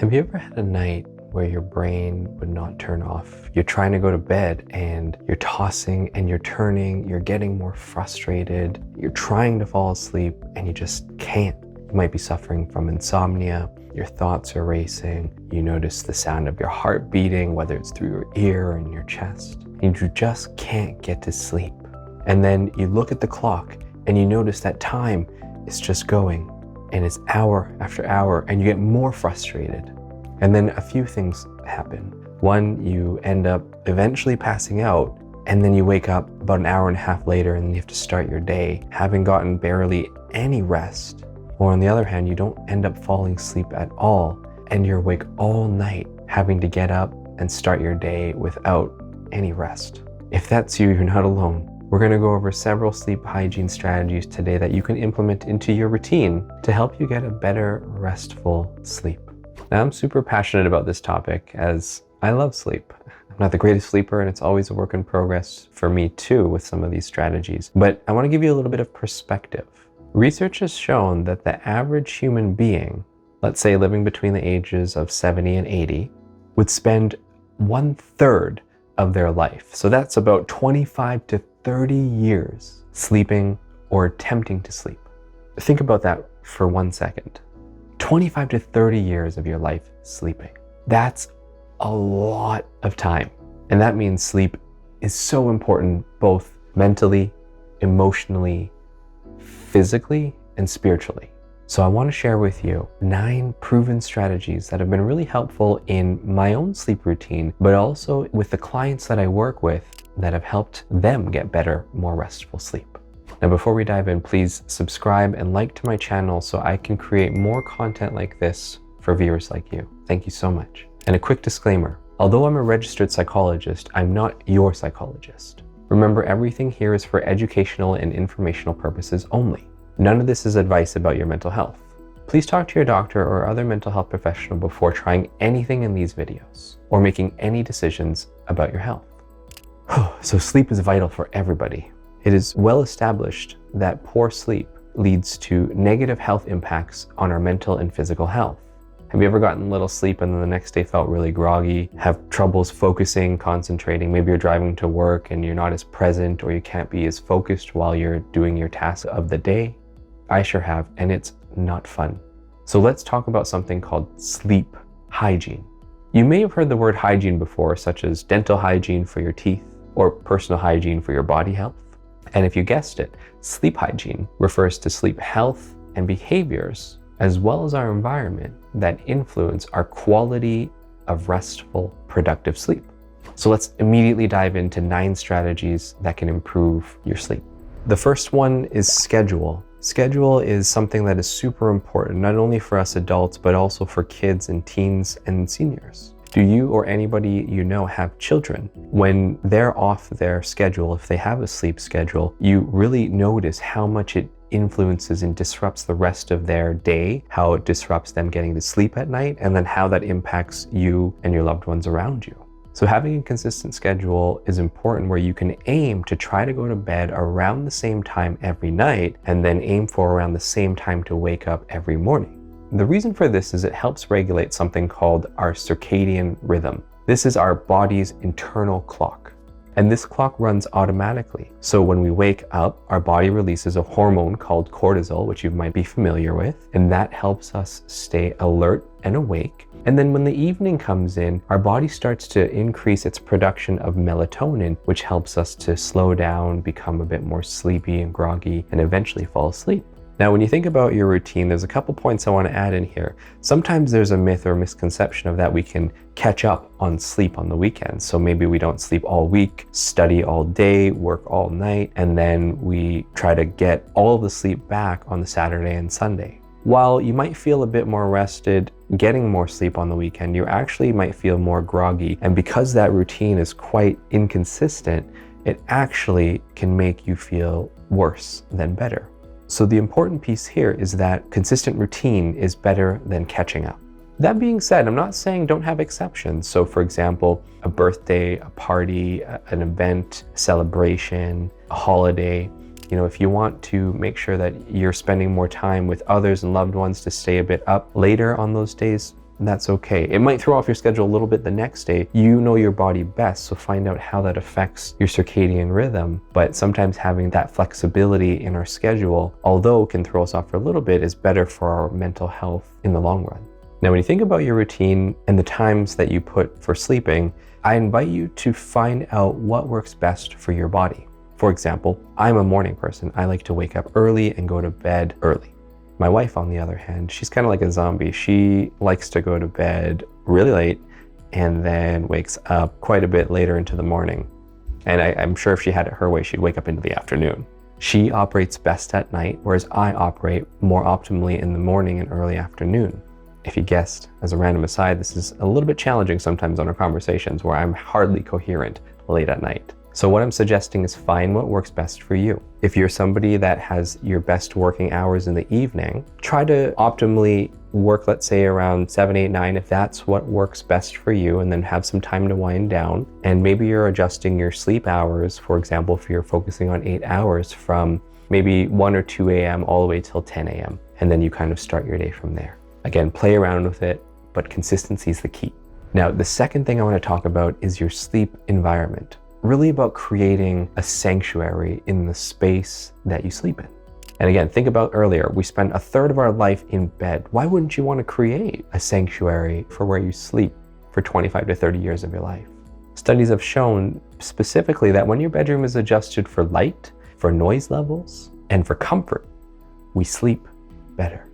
Have you ever had a night where your brain would not turn off? You're trying to go to bed and you're tossing and you're turning, you're getting more frustrated, you're trying to fall asleep and you just can't. You might be suffering from insomnia, your thoughts are racing, you notice the sound of your heart beating, whether it's through your ear or in your chest, and you just can't get to sleep. And then you look at the clock and you notice that time is just going, and it's hour after hour, and you get more frustrated. And then a few things happen. One, you end up eventually passing out, and then you wake up about an hour and a half later and you have to start your day having gotten barely any rest. Or on the other hand, you don't end up falling asleep at all, and you're awake all night having to get up and start your day without any rest. If that's you, you're not alone. We're going to go over several sleep hygiene strategies today that you can implement into your routine to help you get a better, restful sleep. Now, I'm super passionate about this topic as I love sleep. I'm not the greatest sleeper, and it's always a work in progress for me too with some of these strategies. But I want to give you a little bit of perspective. Research has shown that the average human being, let's say living between the ages of 70 and 80, would spend 1/3 of their life. So that's about 25 to 30 years sleeping or attempting to sleep. Think about that for 1 second. 25 to 30 years of your life sleeping. That's a lot of time. And that means sleep is so important both mentally, emotionally, physically, and spiritually. So I want to share with you 9 proven strategies that have been really helpful in my own sleep routine, but also with the clients that I work with that have helped them get better, more restful sleep. Now, before we dive in, please subscribe and like to my channel so I can create more content like this for viewers like you. Thank you so much. And a quick disclaimer, although I'm a registered psychologist, I'm not your psychologist. Remember, everything here is for educational and informational purposes only. None of this is advice about your mental health. Please talk to your doctor or other mental health professional before trying anything in these videos or making any decisions about your health. So sleep is vital for everybody. It is well established that poor sleep leads to negative health impacts on our mental and physical health. Have you ever gotten little sleep and then the next day felt really groggy, have troubles focusing, concentrating? Maybe you're driving to work and you're not as present, or you can't be as focused while you're doing your tasks of the day? I sure have, and it's not fun. So let's talk about something called sleep hygiene. You may have heard the word hygiene before, such as dental hygiene for your teeth or personal hygiene for your body health. And if you guessed it, sleep hygiene refers to sleep health and behaviors, as well as our environment, that influence our quality of restful, productive sleep. So let's immediately dive into 9 strategies that can improve your sleep. The first one is schedule. Schedule is something that is super important, not only for us adults, but also for kids and teens and seniors. Do you or anybody you know have children? When they're off their schedule, if they have a sleep schedule, you really notice how much it influences and disrupts the rest of their day, how it disrupts them getting to sleep at night, and then how that impacts you and your loved ones around you. So having a consistent schedule is important, where you can aim to try to go to bed around the same time every night, and then aim for around the same time to wake up every morning. The reason for this is it helps regulate something called our circadian rhythm. This is our body's internal clock. And this clock runs automatically. So when we wake up, our body releases a hormone called cortisol, which you might be familiar with, and that helps us stay alert and awake. And then when the evening comes in, our body starts to increase its production of melatonin, which helps us to slow down, become a bit more sleepy and groggy, and eventually fall asleep. Now, when you think about your routine, there's a couple points I want to add in here. Sometimes there's a myth or misconception of that we can catch up on sleep on the weekends. So maybe we don't sleep all week, study all day, work all night, and then we try to get all the sleep back on the Saturday and Sunday. While you might feel a bit more rested getting more sleep on the weekend, you actually might feel more groggy. And because that routine is quite inconsistent, it actually can make you feel worse than better. So the important piece here is that consistent routine is better than catching up. That being said, I'm not saying don't have exceptions. So for example, a birthday, a party, an event, a celebration, a holiday, if you want to make sure that you're spending more time with others and loved ones to stay a bit up later on those days, That's okay. It might throw off your schedule a little bit the next day. You know your body best, so find out how that affects your circadian rhythm. But sometimes having that flexibility in our schedule, although it can throw us off for a little bit, is better for our mental health in the long run. Now, when you think about your routine and the times that you put for sleeping, I invite you to find out what works best for your body. For example, I'm a morning person. I like to wake up early and go to bed early. My wife, on the other hand, she's kind of like a zombie. She likes to go to bed really late and then wakes up quite a bit later into the morning. And I'm sure if she had it her way, she'd wake up into the afternoon. She operates best at night, whereas I operate more optimally in the morning and early afternoon. If you guessed, as a random aside, this is a little bit challenging sometimes on our conversations where I'm hardly coherent late at night. So what I'm suggesting is find what works best for you. If you're somebody that has your best working hours in the evening, try to optimally work, let's say around 7, 8, 9, if that's what works best for you, and then have some time to wind down. And maybe you're adjusting your sleep hours, for example, if you're focusing on 8 hours from maybe 1 or 2 a.m. all the way till 10 a.m. And then you kind of start your day from there. Again, play around with it, but consistency is the key. Now, the second thing I want to talk about is your sleep environment. Really about creating a sanctuary in the space that you sleep in. And again, think about earlier, we spend a third of our life in bed. Why wouldn't you want to create a sanctuary for where you sleep for 25 to 30 years of your life? Studies have shown specifically that when your bedroom is adjusted for light, for noise levels, and for comfort, we sleep better.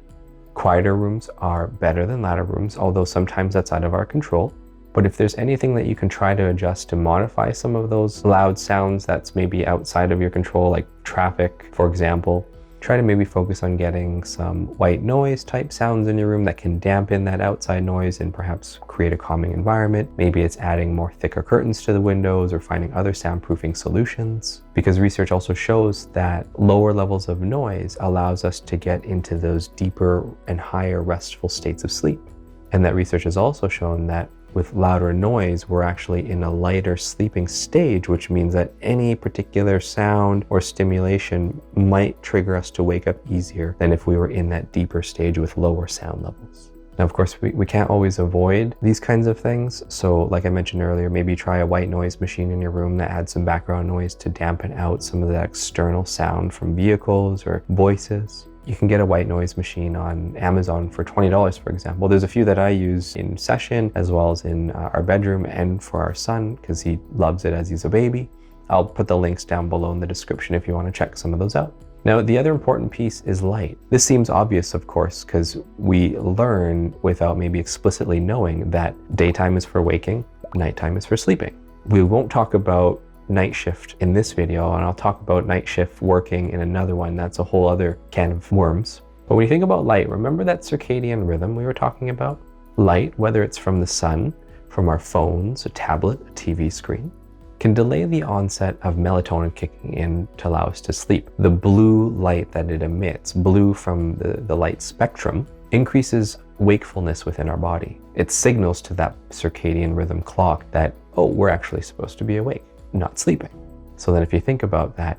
Quieter rooms are better than louder rooms, although sometimes that's out of our control. But if there's anything that you can try to adjust to modify some of those loud sounds that's maybe outside of your control, like traffic, for example, try to maybe focus on getting some white noise type sounds in your room that can dampen that outside noise and perhaps create a calming environment. Maybe it's adding more thicker curtains to the windows or finding other soundproofing solutions. Because research also shows that lower levels of noise allows us to get into those deeper and higher restful states of sleep. And that research has also shown that with louder noise, we're actually in a lighter sleeping stage, which means that any particular sound or stimulation might trigger us to wake up easier than if we were in that deeper stage with lower sound levels. Now, of course, we can't always avoid these kinds of things. So like I mentioned earlier, maybe try a white noise machine in your room that adds some background noise to dampen out some of that external sound from vehicles or voices. You can get a white noise machine on Amazon for $20, for example. There's a few that I use in session as well as in our bedroom and for our son because he loves it as he's a baby. I'll put the links down below in the description if you want to check some of those out. Now, the other important piece is light. This seems obvious, of course, because we learn without maybe explicitly knowing that daytime is for waking, nighttime is for sleeping. We won't talk about night shift in this video, and I'll talk about night shift working in another one. That's a whole other can of worms. But when you think about light, remember that circadian rhythm we were talking about? Light, whether it's from the sun, from our phones, a tablet, a TV screen, can delay the onset of melatonin kicking in to allow us to sleep. The blue light that it emits, blue from the light spectrum, increases wakefulness within our body. It signals to that circadian rhythm clock that, oh, we're actually supposed to be awake, not sleeping. So then if you think about that,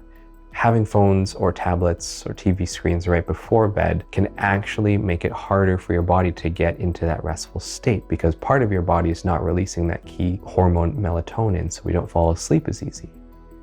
having phones or tablets or TV screens right before bed can actually make it harder for your body to get into that restful state because part of your body is not releasing that key hormone melatonin, so we don't fall asleep as easy.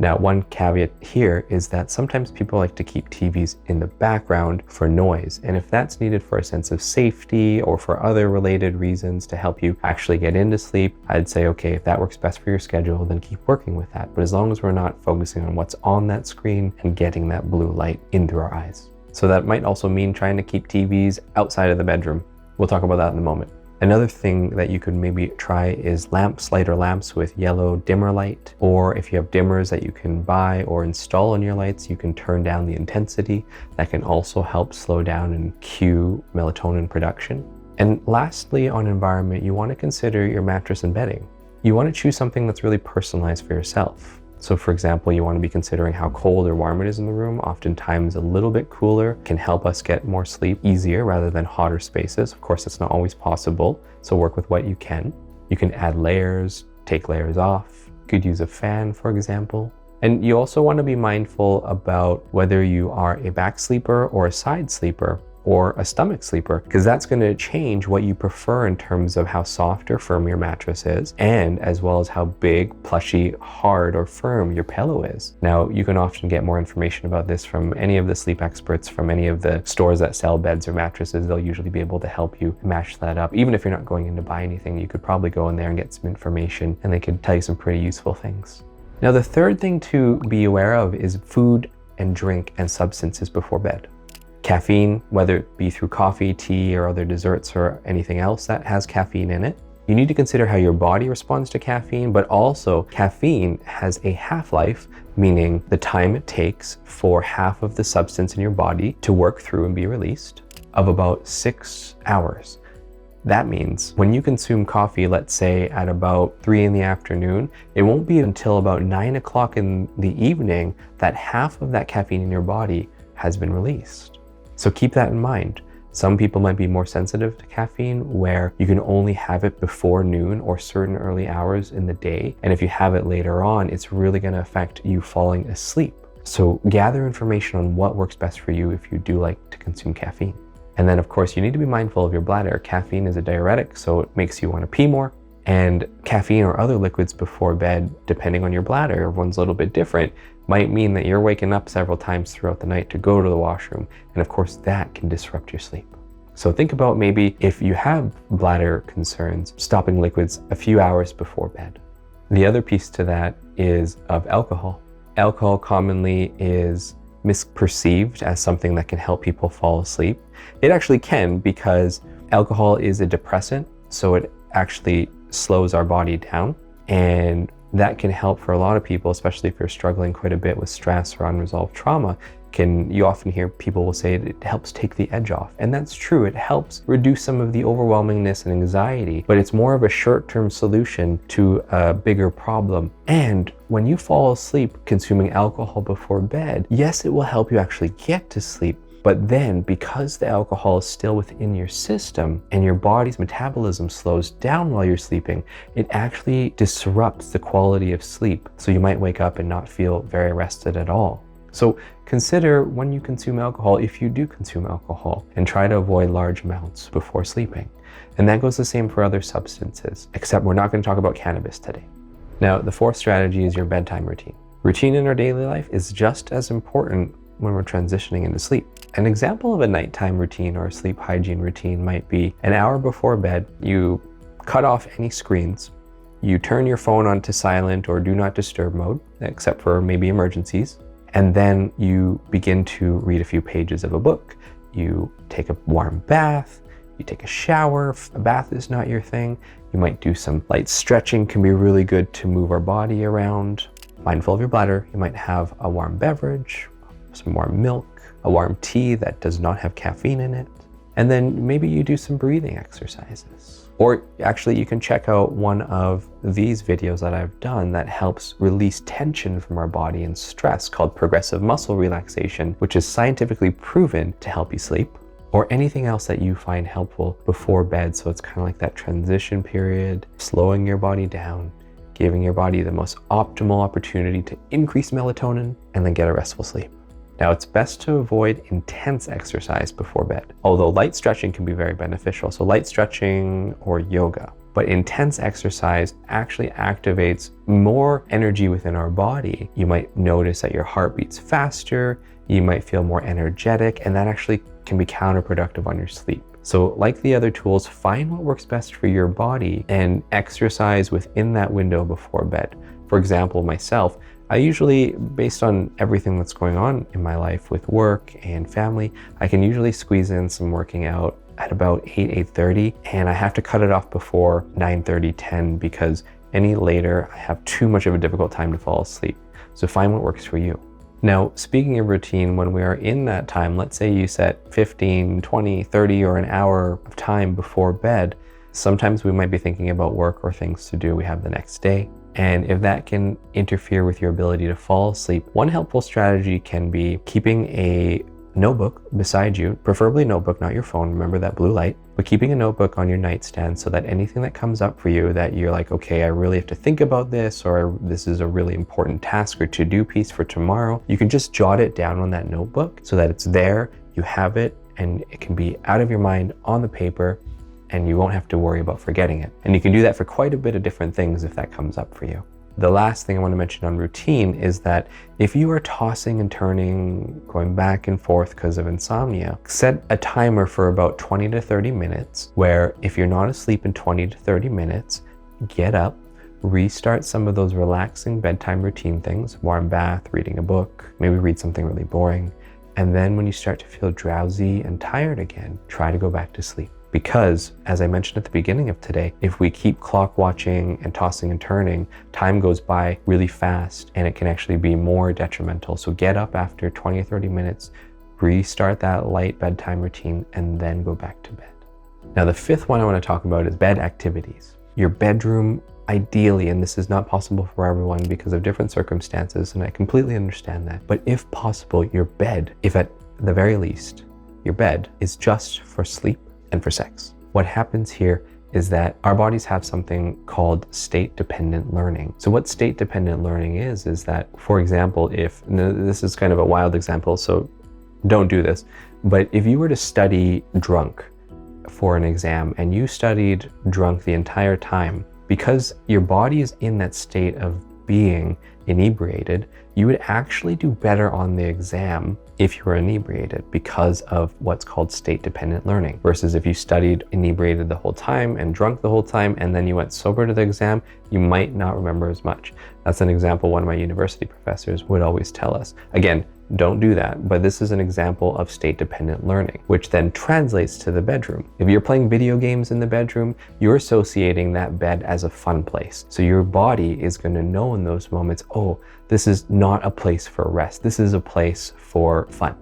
Now, one caveat here is that sometimes people like to keep TVs in the background for noise. And if that's needed for a sense of safety or for other related reasons to help you actually get into sleep, I'd say, okay, if that works best for your schedule, then keep working with that. But as long as we're not focusing on what's on that screen and getting that blue light in through our eyes. So that might also mean trying to keep TVs outside of the bedroom. We'll talk about that in a moment. Another thing that you could maybe try is lighter lamps with yellow dimmer light, or if you have dimmers that you can buy or install on your lights, you can turn down the intensity. That can also help slow down and cue melatonin production. And lastly, on environment, you want to consider your mattress and bedding. You want to choose something that's really personalized for yourself. So for example, you want to be considering how cold or warm it is in the room. Oftentimes a little bit cooler can help us get more sleep easier rather than hotter spaces. Of course, it's not always possible, so work with what you can. You can add layers, take layers off. You could use a fan, for example. And you also want to be mindful about whether you are a back sleeper or a side sleeper. or a stomach sleeper, because that's going to change what you prefer in terms of how soft or firm your mattress is, and as well as how big, plushy, hard, or firm your pillow is. Now, you can often get more information about this from any of the sleep experts, from any of the stores that sell beds or mattresses. They'll usually be able to help you match that up. Even if you're not going in to buy anything, you could probably go in there and get some information, and they could tell you some pretty useful things. Now, the third thing to be aware of is food and drink and substances before bed. Caffeine, whether it be through coffee, tea, or other desserts or anything else that has caffeine in it. You need to consider how your body responds to caffeine, but also caffeine has a half-life, meaning the time it takes for half of the substance in your body to work through and be released, of about 6 hours. That means when you consume coffee, let's say at about 3 in the afternoon, it won't be until about 9 o'clock in the evening that half of that caffeine in your body has been released. So keep that in mind. Some people might be more sensitive to caffeine, where you can only have it before noon or certain early hours in the day. And if you have it later on, it's really going to affect you falling asleep. So gather information on what works best for you if you do like to consume caffeine. And then of course, you need to be mindful of your bladder. Caffeine is a diuretic, so it makes you want to pee more. And caffeine or other liquids before bed, depending on your bladder, everyone's a little bit different, might mean that you're waking up several times throughout the night to go to the washroom. And of course, that can disrupt your sleep. So think about maybe if you have bladder concerns, stopping liquids a few hours before bed. The other piece to that is of alcohol. Alcohol commonly is misperceived as something that can help people fall asleep. It actually can, because alcohol is a depressant, so it actually slows our body down, and that can help for a lot of people, especially if you're struggling quite a bit with stress or unresolved trauma. You often hear people will say it helps take the edge off, and that's true. It helps reduce some of the overwhelmingness and anxiety, but it's more of a short-term solution to a bigger problem. And when you fall asleep consuming alcohol before bed, yes, it will help you actually get to sleep. But then, because the alcohol is still within your system and your body's metabolism slows down while you're sleeping, it actually disrupts the quality of sleep. So you might wake up and not feel very rested at all. So consider when you consume alcohol, if you do consume alcohol, and try to avoid large amounts before sleeping. And that goes the same for other substances, except we're not going to talk about cannabis today. Now, the fourth strategy is your bedtime routine. Routine in our daily life is just as important when we're transitioning into sleep. An example of a nighttime routine or a sleep hygiene routine might be an hour before bed, you cut off any screens, you turn your phone onto silent or do not disturb mode, except for maybe emergencies, and then you begin to read a few pages of a book. You take a warm bath, you take a shower. If a bath is not your thing, you might do some light stretching, can be really good to move our body around. Mindful of your bladder, you might have a warm beverage, some warm milk, a warm tea that does not have caffeine in it. And then maybe you do some breathing exercises. Or actually you can check out one of these videos that I've done that helps release tension from our body and stress, called progressive muscle relaxation, which is scientifically proven to help you sleep. Or anything else that you find helpful before bed. So it's kind of like that transition period, slowing your body down, giving your body the most optimal opportunity to increase melatonin and then get a restful sleep. Now, it's best to avoid intense exercise before bed, although light stretching can be very beneficial. So light stretching or yoga. But intense exercise actually activates more energy within our body. You might notice that your heart beats faster, you might feel more energetic, and that actually can be counterproductive on your sleep. So like the other tools, find what works best for your body and exercise within that window before bed. For example, myself, I usually, based on everything that's going on in my life with work and family, I can usually squeeze in some working out at about 8:30, and I have to cut it off before 9:30, 10, because any later I have too much of a difficult time to fall asleep. So find what works for you. Now, speaking of routine, when we are in that time, let's say you set 15, 20, 30, or an hour of time before bed, sometimes we might be thinking about work or things to do we have the next day. And if that can interfere with your ability to fall asleep, one helpful strategy can be keeping a notebook beside you, preferably a notebook, not your phone, remember that blue light, but keeping a notebook on your nightstand so that anything that comes up for you that you're like, okay, I really have to think about this, or this is a really important task or to-do piece for tomorrow, you can just jot it down on that notebook so that it's there, you have it, and it can be out of your mind on the paper, and you won't have to worry about forgetting it. And you can do that for quite a bit of different things if that comes up for you. The last thing I want to mention on routine is that if you are tossing and turning, going back and forth because of insomnia, set a timer for about 20 to 30 minutes, where if you're not asleep in 20 to 30 minutes, get up, restart some of those relaxing bedtime routine things, warm bath, reading a book, maybe read something really boring. And then when you start to feel drowsy and tired again, try to go back to sleep. Because, as I mentioned at the beginning of today, if we keep clock watching and tossing and turning, time goes by really fast and it can actually be more detrimental. So get up after 20 or 30 minutes, restart that light bedtime routine, and then go back to bed. Now, the fifth one I want to talk about is bed activities. Your bedroom, ideally, and this is not possible for everyone because of different circumstances, and I completely understand that, but if possible, your bed, if at the very least, your bed is just for sleep and for sex. What happens here is that our bodies have something called state-dependent learning. So what state-dependent learning is that, for example, if, this is kind of a wild example, so don't do this, but if you were to study drunk for an exam and you studied drunk the entire time, because your body is in that state of being inebriated, you would actually do better on the exam if you were inebriated because of what's called state-dependent learning. Versus if you studied inebriated the whole time and drunk the whole time and then you went sober to the exam, you might not remember as much. That's an example one of my university professors would always tell us. Again, don't do that, but this is an example of state-dependent learning, which then translates to the bedroom. If you're playing video games in the bedroom, you're associating that bed as a fun place. So your body is going to know in those moments, oh, this is not a place for rest. This is a place for fun.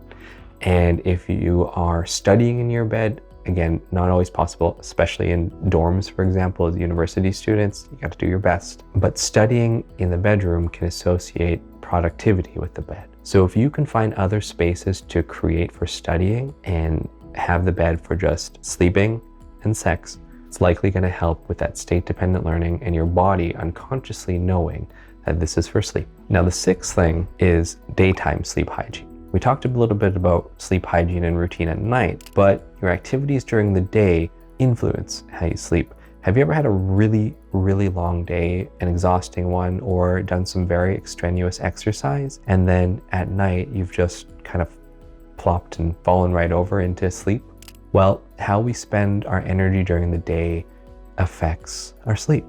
And if you are studying in your bed, again, not always possible, especially in dorms, for example, as university students, you got to do your best. But studying in the bedroom can associate productivity with the bed. So if you can find other spaces to create for studying and have the bed for just sleeping and sex, it's likely going to help with that state-dependent learning and your body unconsciously knowing that this is for sleep. Now, the sixth thing is daytime sleep hygiene. We talked a little bit about sleep hygiene and routine at night, but your activities during the day influence how you sleep. Have you ever had a really, really long day, an exhausting one, or done some very extraneous exercise, and then at night you've just kind of plopped and fallen right over into sleep? Well, how we spend our energy during the day affects our sleep.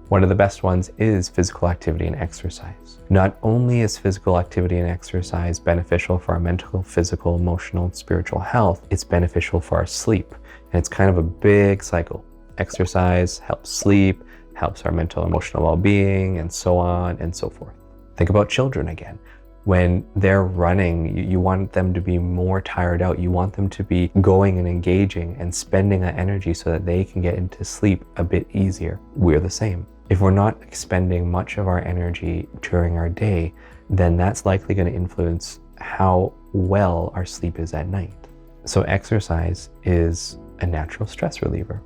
One of the best ones is physical activity and exercise. Not only is physical activity and exercise beneficial for our mental, physical, emotional, and spiritual health, it's beneficial for our sleep. And it's kind of a big cycle. Exercise helps sleep, helps our mental, emotional well-being, and so on and so forth. Think about children again. When they're running, you want them to be more tired out. You want them to be going and engaging and spending that energy so that they can get into sleep a bit easier. We're the same. If we're not expending much of our energy during our day, then that's likely going to influence how well our sleep is at night. So exercise is a natural stress reliever.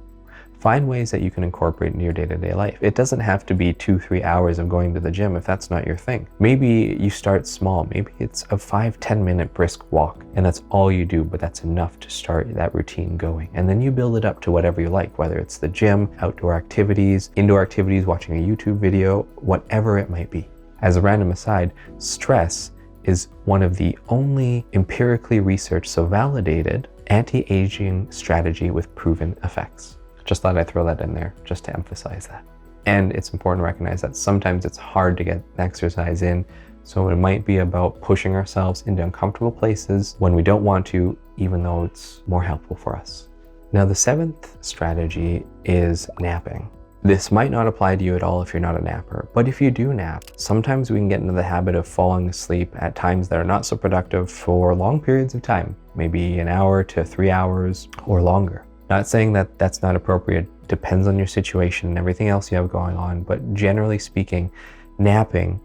Find ways that you can incorporate in your day-to-day life. It doesn't have to be 2-3 hours of going to the gym if that's not your thing. Maybe you start small. Maybe it's a 5-10 minute brisk walk and that's all you do, but that's enough to start that routine going. And then you build it up to whatever you like, whether it's the gym, outdoor activities, indoor activities, watching a YouTube video, whatever it might be. As a random aside, stress is one of the only empirically researched, so validated, anti-aging strategy with proven effects. Just thought I'd throw that in there just to emphasize that. And it's important to recognize that sometimes it's hard to get exercise in, so it might be about pushing ourselves into uncomfortable places when we don't want to, even though it's more helpful for us. Now, the seventh strategy is napping. This might not apply to you at all if you're not a napper, but if you do nap, sometimes we can get into the habit of falling asleep at times that are not so productive for long periods of time, maybe an hour to 3 hours or longer. Not saying that that's not appropriate, depends on your situation and everything else you have going on, but generally speaking, napping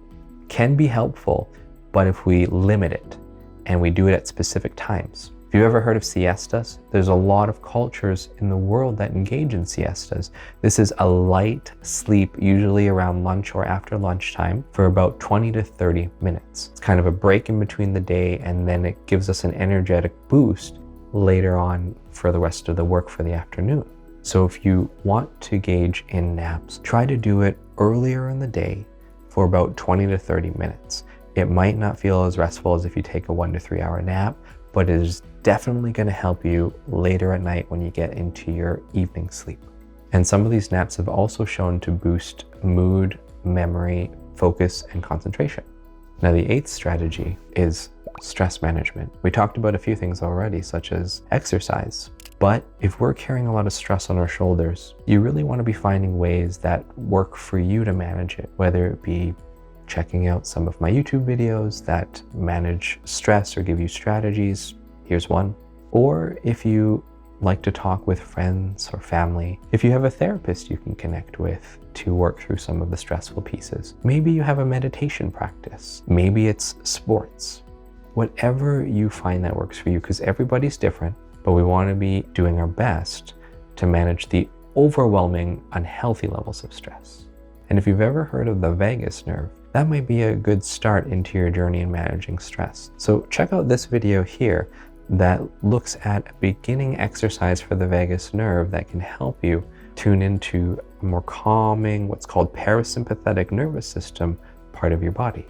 can be helpful, but if we limit it and we do it at specific times. If you've ever heard of siestas, there's a lot of cultures in the world that engage in siestas. This is a light sleep, usually around lunch or after lunchtime, for about 20 to 30 minutes. It's kind of a break in between the day, and then it gives us an energetic boost later on for the rest of the work for the afternoon. So if you want to gauge in naps, try to do it earlier in the day for about 20 to 30 minutes. It might not feel as restful as if you take a 1 to 3 hour nap, but it is definitely going to help you later at night when you get into your evening sleep. And some of these naps have also shown to boost mood, memory, focus, and concentration. Now, the 8th strategy is stress management. We talked about a few things already, such as exercise. But if we're carrying a lot of stress on our shoulders, you really want to be finding ways that work for you to manage it, whether it be checking out some of my YouTube videos that manage stress or give you strategies. Here's one. Or if you like to talk with friends or family, if you have a therapist you can connect with to work through some of the stressful pieces. Maybe you have a meditation practice. Maybe it's sports. Whatever you find that works for you, because everybody's different, but we want to be doing our best to manage the overwhelming unhealthy levels of stress. And if you've ever heard of the vagus nerve, that might be a good start into your journey in managing stress. So check out this video here that looks at a beginning exercise for the vagus nerve that can help you tune into a more calming, what's called parasympathetic nervous system part of your body.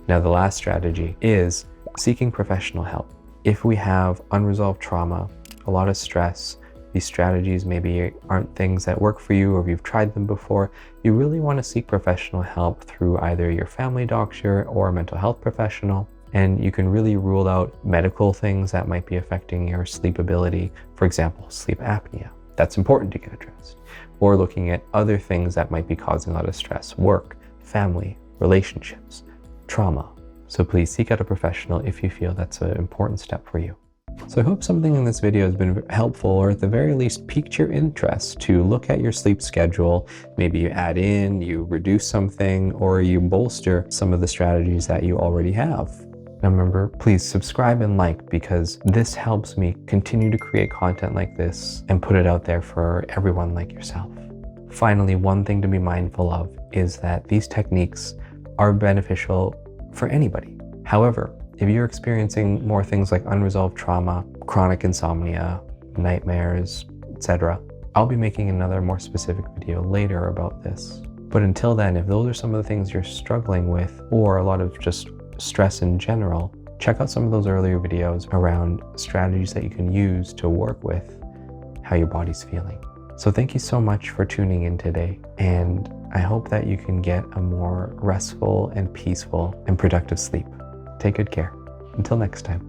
Now, the last strategy is seeking professional help. If we have unresolved trauma, a lot of stress, these strategies maybe aren't things that work for you, or if you've tried them before, you really want to seek professional help through either your family doctor or a mental health professional. And you can really rule out medical things that might be affecting your sleep ability. For example, sleep apnea. That's important to get addressed. Or looking at other things that might be causing a lot of stress: work, family, relationships, trauma. So please seek out a professional if you feel that's an important step for you. So I hope something in this video has been helpful, or at the very least piqued your interest to look at your sleep schedule. Maybe you add in, you reduce something, or you bolster some of the strategies that you already have. Now remember, please subscribe and like, because this helps me continue to create content like this and put it out there for everyone like yourself. Finally, one thing to be mindful of is that these techniques are beneficial for anybody. However, if you're experiencing more things like unresolved trauma, chronic insomnia, nightmares, etc., I'll be making another more specific video later about this. But until then, if those are some of the things you're struggling with, or a lot of just stress in general, check out some of those earlier videos around strategies that you can use to work with how your body's feeling. So thank you so much for tuning in today, and I hope that you can get a more restful and peaceful and productive sleep. Take good care. Until next time.